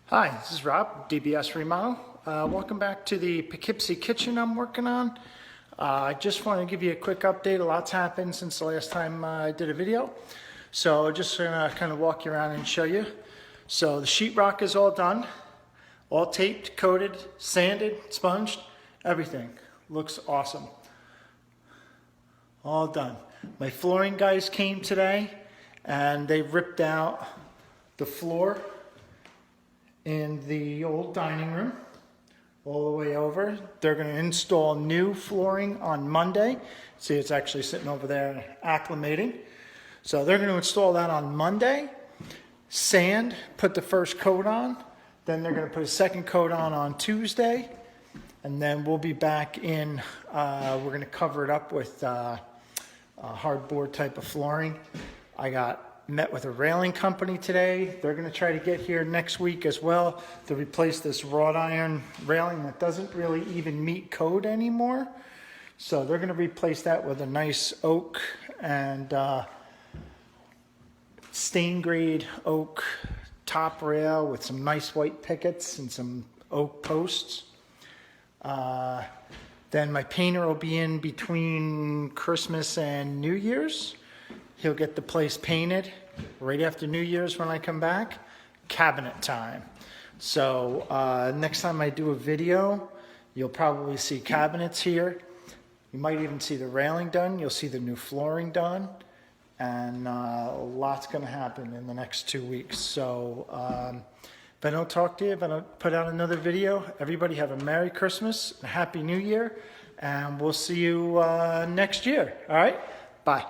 Hi, this is Rob, DBS Remodel. Welcome back to the Poughkeepsie kitchen I'm working on. I just want to give you a quick update. A lot's happened since the last time I did a video. So just gonna kind of walk you around and show you. So the sheetrock is all done, all taped, coated, sanded, sponged, everything. Looks awesome. All done. My flooring guys came today and they ripped out the floor in the old dining room all the way over. They're going to install new flooring on Monday. See, it's actually sitting over there acclimating. So they're going to install that on Monday. Sand, put the first coat on. Then they're going to put a second coat on Tuesday. And then we'll be back in, we're going to cover it up with hardboard type of flooring. I met with a railing company today. They're going to try to get here next week as well to replace this wrought iron railing that doesn't really even meet code anymore. So they're going to replace that with a nice oak and stain grade oak top rail with some nice white pickets and some oak posts. Then my painter will be in between Christmas and New Year's. He'll get the place painted right after New Year's when I come back. Cabinet time. So next time I do a video, you'll probably see cabinets here. You might even see the railing done. You'll see the new flooring done. And a lot's going to happen in the next 2 weeks. So if I don't talk to you, if I don't put out another video, everybody have a Merry Christmas, a Happy New Year, and we'll see you next year. All right? Bye.